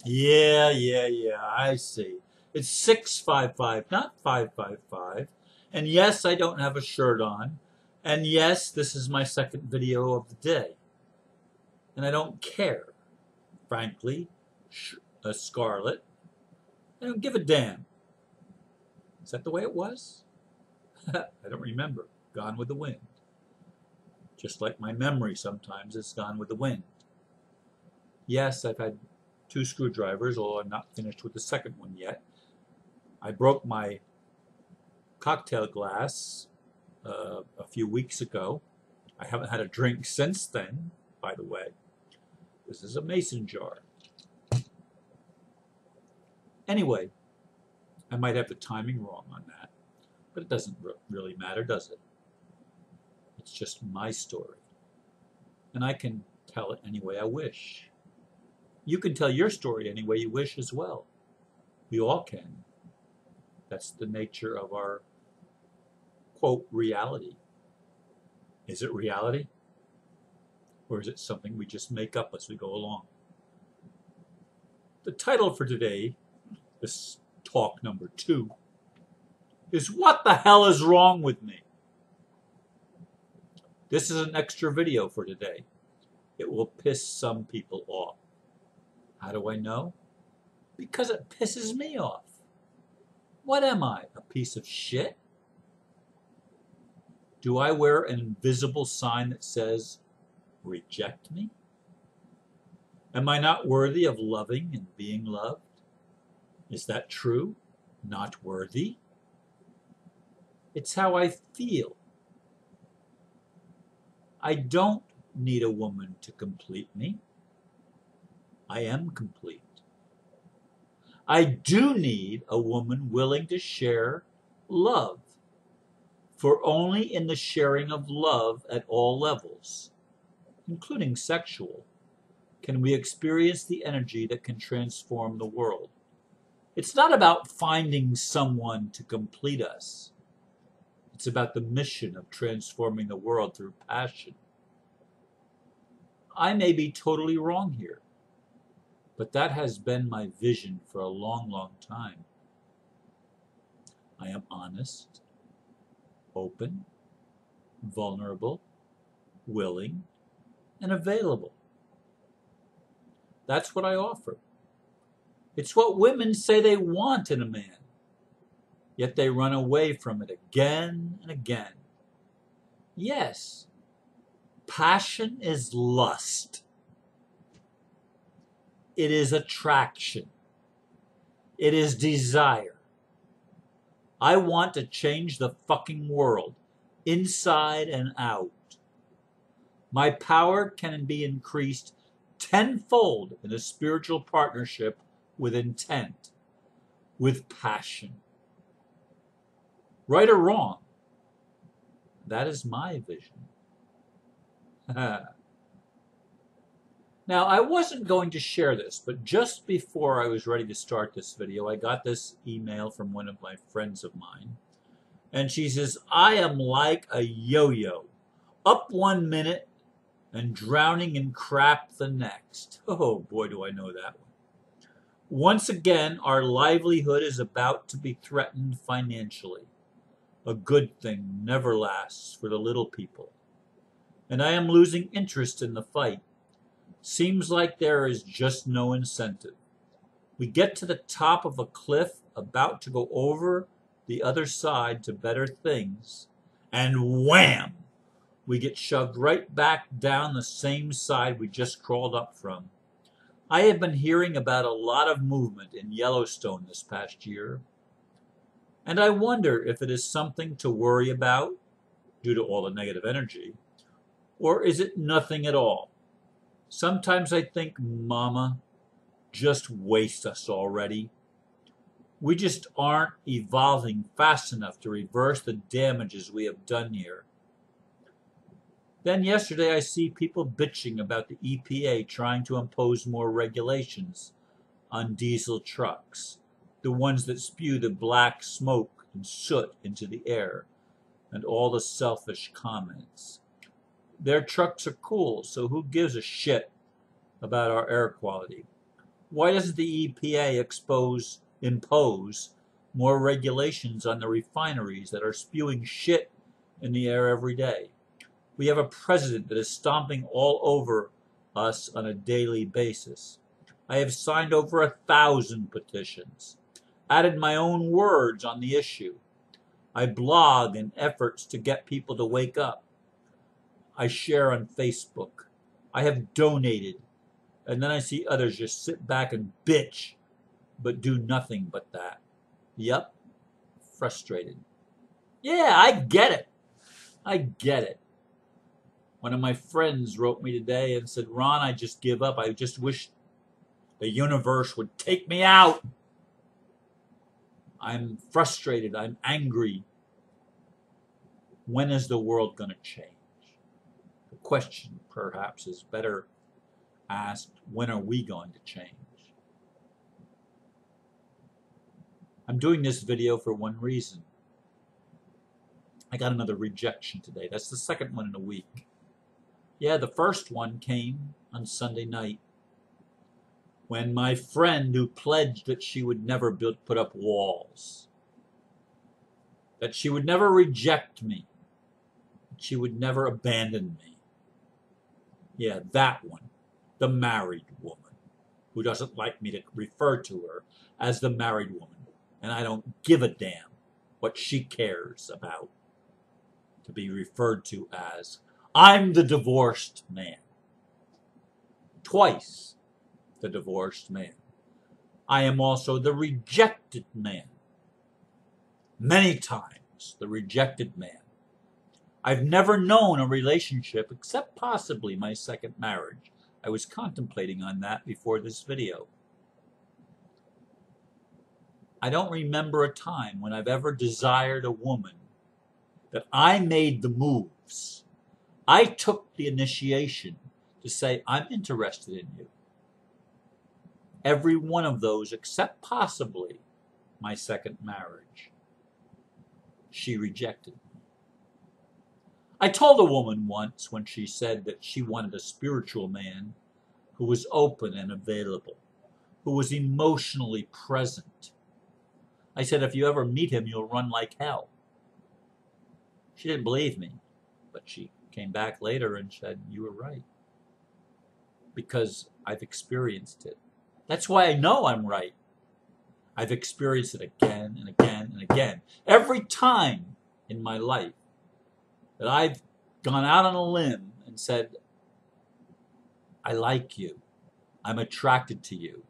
Yeah, I see. It's 655, not 555. And yes, I don't have a shirt on. And yes, this is my second video of the day. And I don't care, frankly, Scarlet. I don't give a damn. Is that the way it was? I don't remember. Gone with the wind. Just like my memory sometimes is gone with the wind. Yes, I've had two screwdrivers, although I'm not finished with the second one yet. I broke my cocktail glass a few weeks ago. I haven't had a drink since then, by the way. This is a mason jar. Anyway, I might have the timing wrong on that, but it doesn't really matter, does it? It's just my story. And I can tell it any way I wish. You can tell your story any way you wish as well. We all can. That's the nature of our, quote, reality. Is it reality? Or is it something we just make up as we go along? The title for today, this talk number 2, is What the Hell is Wrong with Me? This is an extra video for today. It will piss some people off. How do I know? Because it pisses me off. What am I, a piece of shit? Do I wear an invisible sign that says, reject me? Am I not worthy of loving and being loved? Is that true? Not worthy? It's how I feel. I don't need a woman to complete me. I am complete. I do need a woman willing to share love, for only in the sharing of love at all levels, including sexual, can we experience the energy that can transform the world. It's not about finding someone to complete us. It's about the mission of transforming the world through passion. I may be totally wrong here, but that has been my vision for a long, long time. I am honest, open, vulnerable, willing, and available. That's what I offer. It's what women say they want in a man, yet they run away from it again and again. Yes, passion is lust. It is attraction. It is desire. I want to change the fucking world, inside and out. My power can be increased tenfold in a spiritual partnership with intent, with passion. Right or wrong, that is my vision. Now, I wasn't going to share this, but just before I was ready to start this video, I got this email from one of my friends of mine. And she says, I am like a yo-yo, up 1 minute and drowning in crap the next. Oh, boy, do I know that one. Once again, our livelihood is about to be threatened financially. A good thing never lasts for the little people. And I am losing interest in the fight. Seems like there is just no incentive. We get to the top of a cliff, about to go over the other side to better things, and wham! We get shoved right back down the same side we just crawled up from. I have been hearing about a lot of movement in Yellowstone this past year, and I wonder if it is something to worry about due to all the negative energy, or is it nothing at all? Sometimes I think, Mama, just waste us already. We just aren't evolving fast enough to reverse the damages we have done here. Then yesterday I see people bitching about the EPA trying to impose more regulations on diesel trucks, the ones that spew the black smoke and soot into the air, and all the selfish comments. Their trucks are cool, so who gives a shit about our air quality? Why doesn't the EPA impose more regulations on the refineries that are spewing shit in the air every day? We have a president that is stomping all over us on a daily basis. I have signed over 1,000 petitions, added my own words on the issue. I blog in efforts to get people to wake up. I share on Facebook. I have donated. And then I see others just sit back and bitch, but do nothing but that. Yep, frustrated. Yeah, I get it. I get it. One of my friends wrote me today and said, Ron, I just give up. I just wish the universe would take me out. I'm frustrated. I'm angry. When is the world going to change? The question, perhaps, is better asked, when are we going to change? I'm doing this video for one reason. I got another rejection today. That's the second one in a week. Yeah, the first one came on Sunday night when my friend who pledged that she would never put up walls, that she would never reject me, that she would never abandon me. Yeah, that one, the married woman, who doesn't like me to refer to her as the married woman. And I don't give a damn what she cares about to be referred to as. I'm the divorced man. Twice the divorced man. I am also the rejected man. Many times the rejected man. I've never known a relationship except possibly my second marriage. I was contemplating on that before this video. I don't remember a time when I've ever desired a woman that I made the moves. I took the initiation to say, I'm interested in you. Every one of those, except possibly my second marriage, she rejected me. I told a woman once when she said that she wanted a spiritual man who was open and available, who was emotionally present. I said, if you ever meet him, you'll run like hell. She didn't believe me, but she came back later and said, you were right. Because I've experienced it. That's why I know I'm right. I've experienced it again and again and again. Every time in my life that I've gone out on a limb and said, I like you. I'm attracted to you.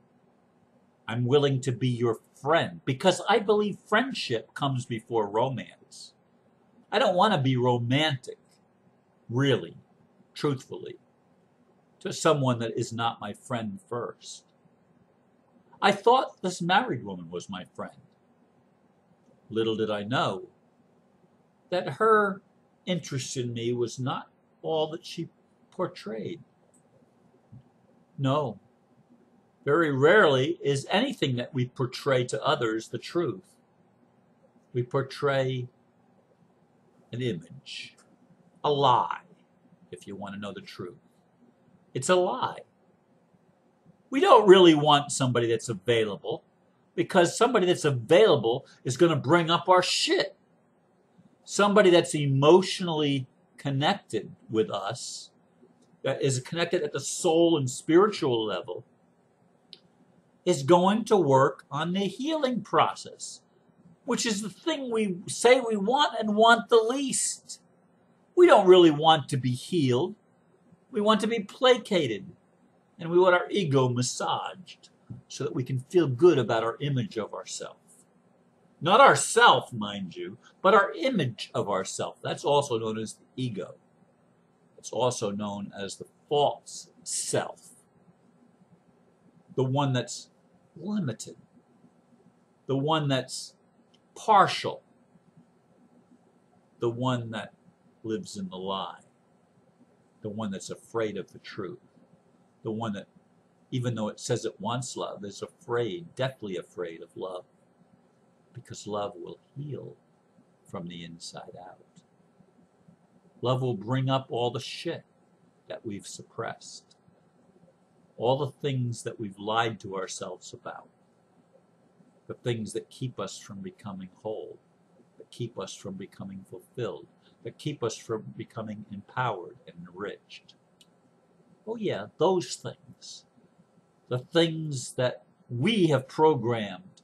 I'm willing to be your friend. Because I believe friendship comes before romance. I don't want to be romantic, really, truthfully, to someone that is not my friend first. I thought this married woman was my friend. Little did I know that her interest in me was not all that she portrayed. No, very rarely is anything that we portray to others the truth. We portray an image, a lie, if you want to know the truth. It's a lie. We don't really want somebody that's available, because somebody that's available is going to bring up our shit. Somebody that's emotionally connected with us, that is connected at the soul and spiritual level, is going to work on the healing process, which is the thing we say we want and want the least. We don't really want to be healed. We want to be placated. And we want our ego massaged so that we can feel good about our image of ourselves. Not ourself, mind you, but our image of ourself. That's also known as the ego. It's also known as the false self. The one that's limited. The one that's partial. The one that lives in the lie. The one that's afraid of the truth. The one that, even though it says it wants love, is afraid, deathly afraid of love. Because love will heal from the inside out. Love will bring up all the shit that we've suppressed. all the things that we've lied to ourselves about, the things that keep us from becoming whole, that keep us from becoming fulfilled, that keep us from becoming empowered and enriched. Oh yeah, those things. The things that we have programmed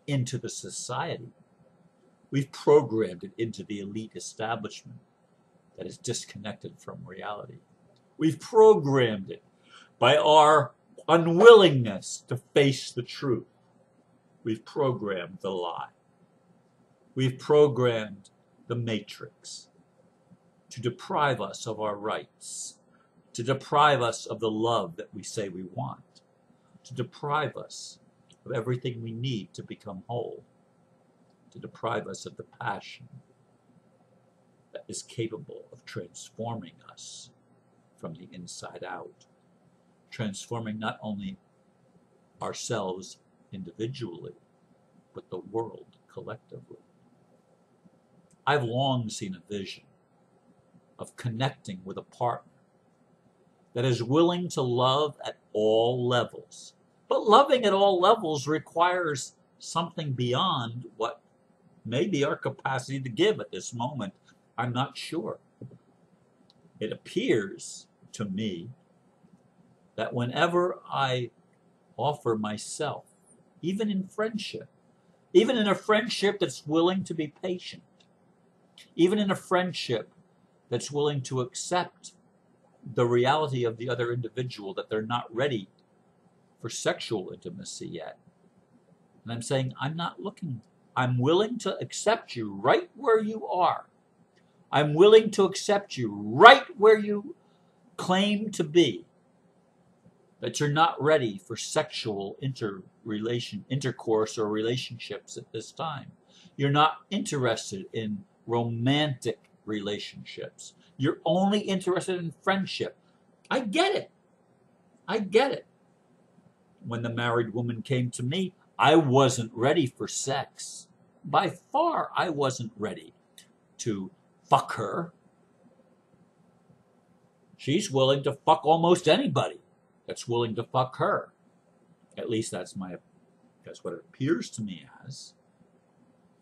into the society. We've programmed it into the elite establishment that is disconnected from reality. We've programmed it by our unwillingness to face the truth. We've programmed the lie. We've programmed the matrix to deprive us of our rights, to deprive us of the love that we say we want, to deprive us of everything we need to become whole, to deprive us of the passion that is capable of transforming us from the inside out, transforming not only ourselves individually, but the world collectively. I've long seen a vision of connecting with a partner that is willing to love at all levels. But loving at all levels requires something beyond what may be our capacity to give at this moment. I'm not sure. It appears to me that whenever I offer myself, even in friendship, even in a friendship that's willing to be patient, even in a friendship that's willing to accept the reality of the other individual, that they're not ready for sexual intimacy yet. And I'm saying, I'm not looking. I'm willing to accept you right where you are. I'm willing to accept you right where you claim to be, that you're not ready for sexual intercourse or relationships at this time. You're not interested in romantic relationships. You're only interested in friendship. I get it. I get it. When the married woman came to me, I wasn't ready for sex. By far, I wasn't ready to fuck her. She's willing to fuck almost anybody that's willing to fuck her. At least that's what it appears to me as.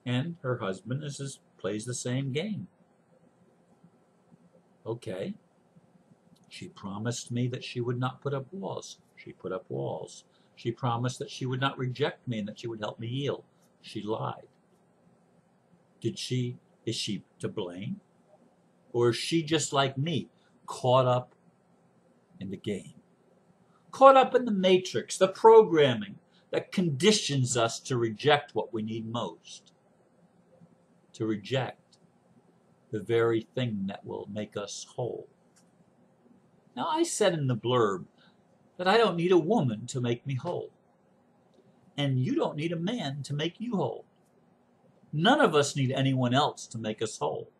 And her husband plays the same game. Okay. She promised me that she would not put up walls. She put up walls. She promised that she would not reject me and that she would help me heal. She lied. Is she to blame? Or is she just like me, caught up in the game? Caught up in the matrix, the programming that conditions us to reject what we need most. To reject the very thing that will make us whole. Now, I said in the blurb that I don't need a woman to make me whole. And you don't need a man to make you whole. None of us need anyone else to make us whole.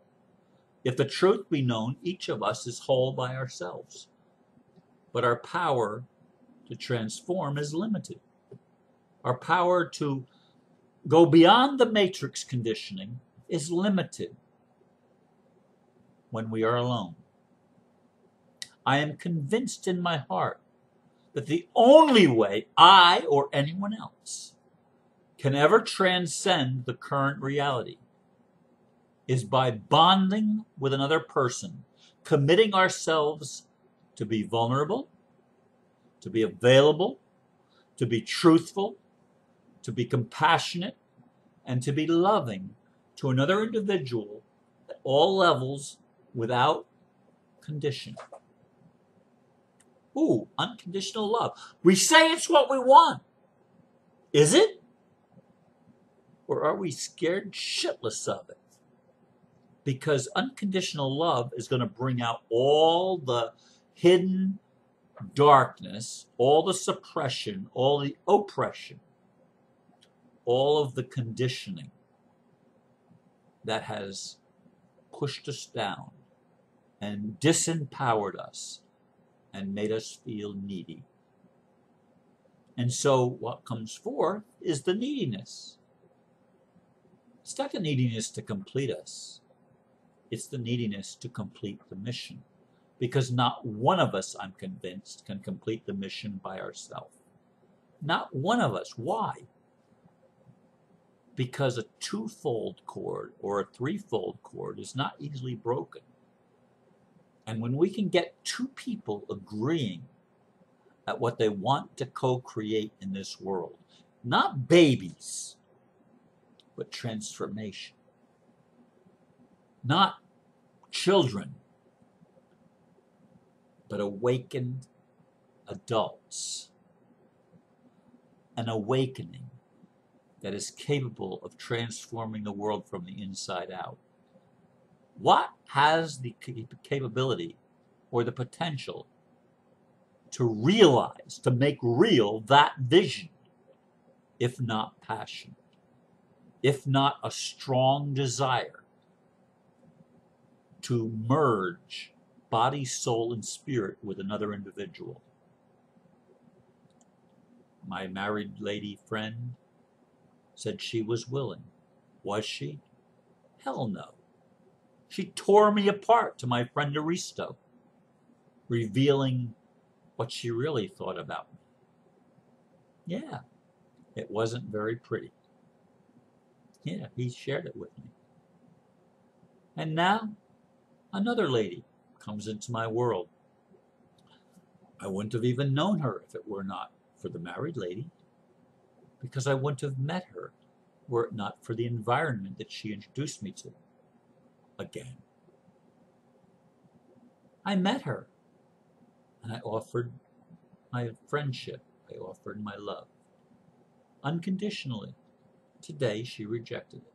If the truth be known, each of us is whole by ourselves. But our power to transform is limited. Our power to go beyond the matrix conditioning is limited when we are alone. I am convinced in my heart that the only way I or anyone else can ever transcend the current reality is by bonding with another person, committing ourselves to be vulnerable, to be available, to be truthful, to be compassionate, and to be loving to another individual at all levels without condition. Ooh, unconditional love. We say it's what we want. Is it? Or are we scared shitless of it? Because unconditional love is going to bring out all the hidden darkness, all the suppression, all the oppression, all of the conditioning that has pushed us down and disempowered us and made us feel needy. And so what comes forth is the neediness. It's not the neediness to complete us. It's the neediness to complete the mission. because not one of us, I'm convinced, can complete the mission by ourselves. Not one of us. Why? Because a twofold cord or a threefold cord is not easily broken. And when we can get two people agreeing at what they want to co-create in this world, not babies, but transformation. Not children, but awakened adults. An awakening that is capable of transforming the world from the inside out. What has the capability or the potential to realize, to make real that vision, if not passion, if not a strong desire to merge body, soul, and spirit with another individual? My married lady friend said she was willing. Was she? Hell no. She tore me apart to my friend Aristo, revealing what she really thought about me. Yeah, it wasn't very pretty. Yeah, he shared it with me. And now, another lady comes into my world. I wouldn't have even known her if it were not for the married lady, because I wouldn't have met her were it not for the environment that she introduced me to. Again, I met her, and I offered my friendship. I offered my love, unconditionally. Today, she rejected it.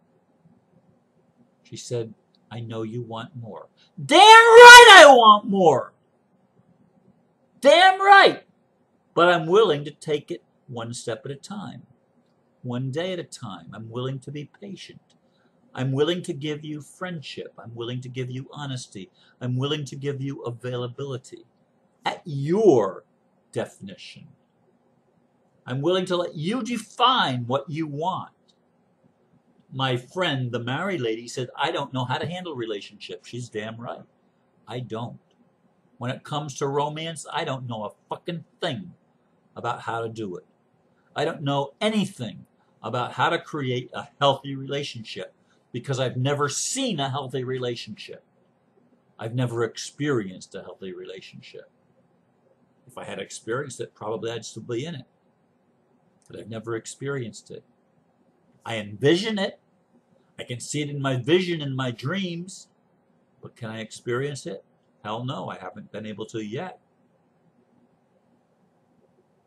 She said, I know you want more. Damn right I want more! Damn right! But I'm willing to take it one step at a time, one day at a time. I'm willing to be patient. I'm willing to give you friendship. I'm willing to give you honesty. I'm willing to give you availability at your definition. I'm willing to let you define what you want. My friend, the married lady, said, I don't know how to handle relationships. She's damn right. I don't. When it comes to romance, I don't know a fucking thing about how to do it. I don't know anything about how to create a healthy relationship because I've never seen a healthy relationship. I've never experienced a healthy relationship. If I had experienced it, probably I'd still be in it. But I've never experienced it. I envision it. I can see it in my vision, in my dreams. But can I experience it? Hell no, I haven't been able to yet.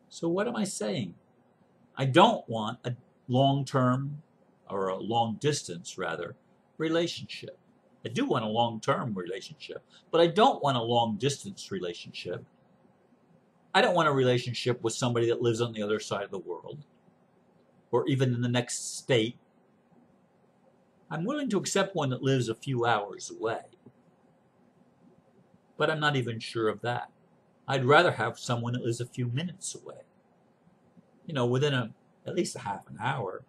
So what am I saying? I don't want a long-term, or a long-distance, rather, relationship. I do want a long-term relationship, but I don't want a long-distance relationship. I don't want a relationship with somebody that lives on the other side of the world, or even in the next state. I'm willing to accept one that lives a few hours away, but I'm not even sure of that. I'd rather have someone that lives a few minutes away. You know, within at least a half an hour.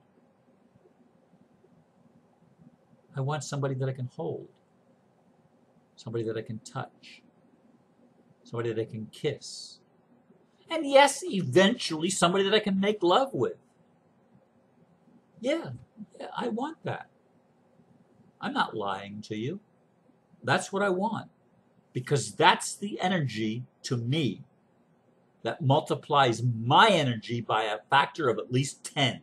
I want somebody that I can hold, somebody that I can touch, somebody that I can kiss, and yes, eventually somebody that I can make love with. Yeah, I want that. I'm not lying to you. That's what I want, because that's the energy to me that multiplies my energy by a factor of at least 10.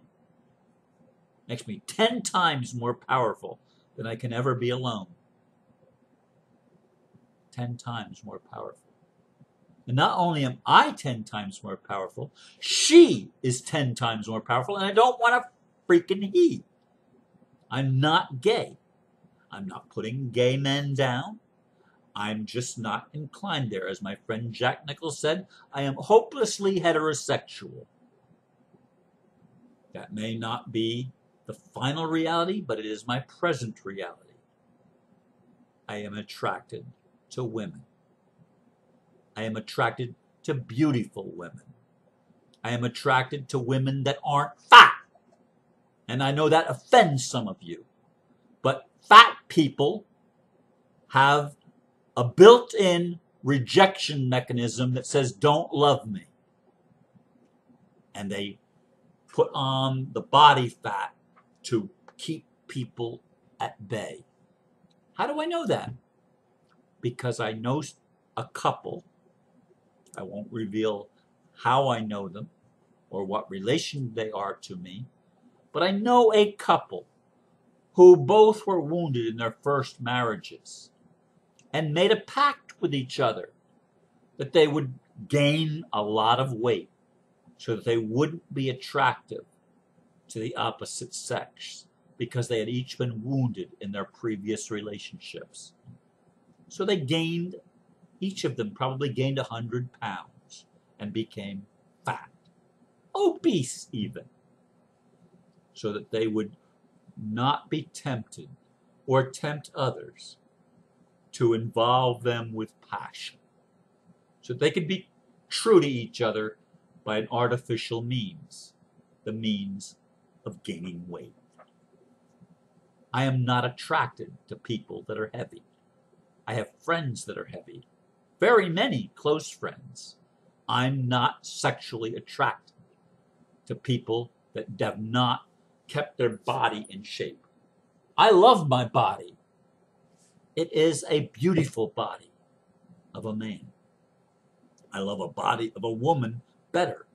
Makes me 10 times more powerful than I can ever be alone. 10 times more powerful. And not only am I 10 times more powerful, she is 10 times more powerful, and I don't want a freaking he. I'm not gay. I'm not putting gay men down. I'm just not inclined there. As my friend Jack Nichols said, I am hopelessly heterosexual. That may not be the final reality, but it is my present reality. I am attracted to women. I am attracted to beautiful women. I am attracted to women that aren't fat. And I know that offends some of you. But fat people have a built-in rejection mechanism that says, don't love me. And they put on the body fat to keep people at bay. How do I know that? Because I know a couple. I won't reveal how I know them or what relation they are to me, but I know a couple who both were wounded in their first marriages and made a pact with each other that they would gain a lot of weight so that they wouldn't be attractive to the opposite sex because they had each been wounded in their previous relationships. So they gained, each of them probably gained 100 pounds and became fat, obese even, so that they would not be tempted or tempt others to involve them with passion, so they could be true to each other by an artificial means, the means of gaining weight. I am not attracted to people that are heavy. I have friends that are heavy, very many close friends. I'm not sexually attracted to people that have not kept their body in shape. I love my body. It is a beautiful body of a man. I love a body of a woman better.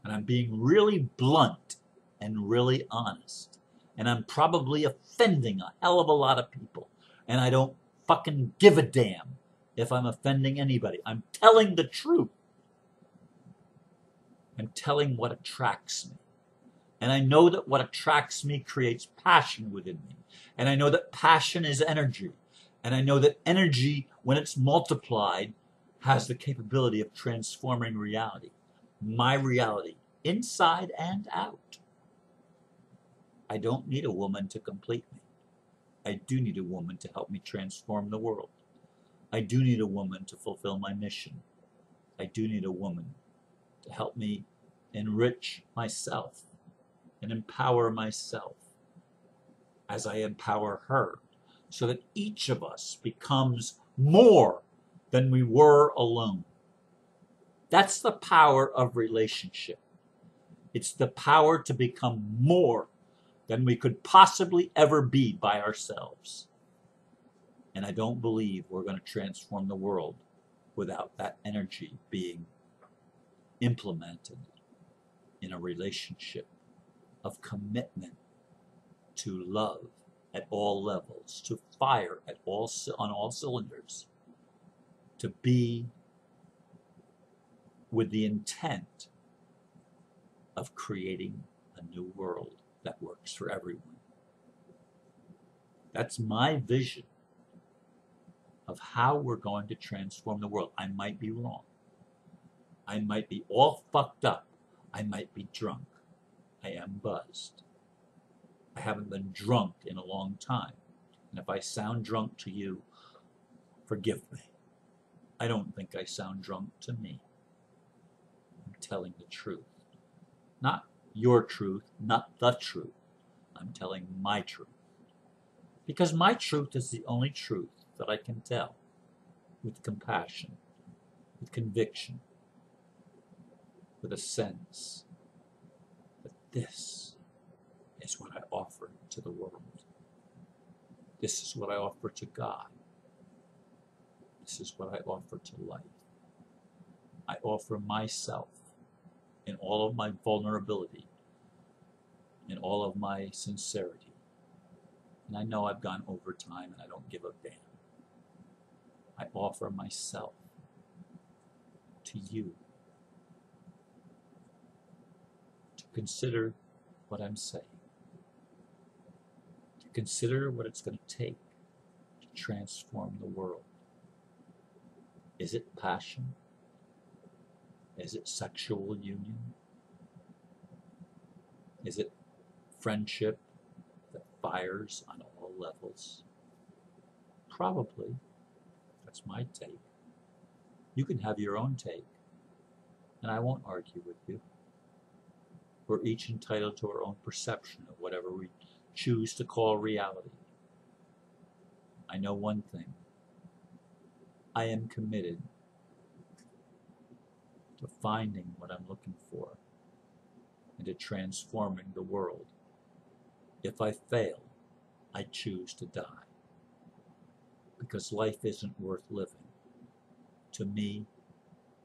And I'm being really blunt and really honest. And I'm probably offending a hell of a lot of people. And I don't fucking give a damn if I'm offending anybody. I'm telling the truth. I'm telling what attracts me. And I know that what attracts me creates passion within me. And I know that passion is energy. And I know that energy, when it's multiplied, has the capability of transforming reality. My reality, inside and out. I don't need a woman to complete me. I do need a woman to help me transform the world. I do need a woman to fulfill my mission. I do need a woman to help me enrich myself and empower myself as I empower her, so that each of us becomes more than we were alone. That's the power of relationship. It's the power to become more than we could possibly ever be by ourselves. And I don't believe we're going to transform the world without that energy being implemented in a relationship of commitment to love at all levels, to fire at on all cylinders, to be with the intent of creating a new world that works for everyone. That's my vision of how we're going to transform the world. I might be wrong. I might be all fucked up. I might be drunk. I am buzzed. I haven't been drunk in a long time. And if I sound drunk to you, forgive me. I don't think I sound drunk to me. I'm telling the truth. Not your truth, not the truth. I'm telling my truth. Because my truth is the only truth that I can tell with compassion, with conviction, with a sense that this is what I offer to the world. This is what I offer to God. This is what I offer to life. I offer myself in all of my vulnerability, in all of my sincerity. And I know I've gone over time and I don't give a damn. I offer myself to you to consider what I'm saying, to consider what it's going to take to transform the world. Is it passion? Is it sexual union? Is it friendship that fires on all levels? Probably. That's my take. You can have your own take, and I won't argue with you. We're each entitled to our own perception of whatever we choose to call reality. I know one thing. I am committed to finding what I'm looking for and to transforming the world. If I fail, I choose to die, because life isn't worth living to me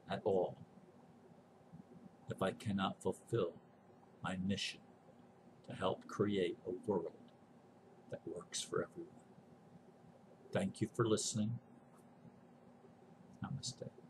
at all if I cannot fulfill my mission to help create a world that works for everyone. Thank you for listening. Namaste.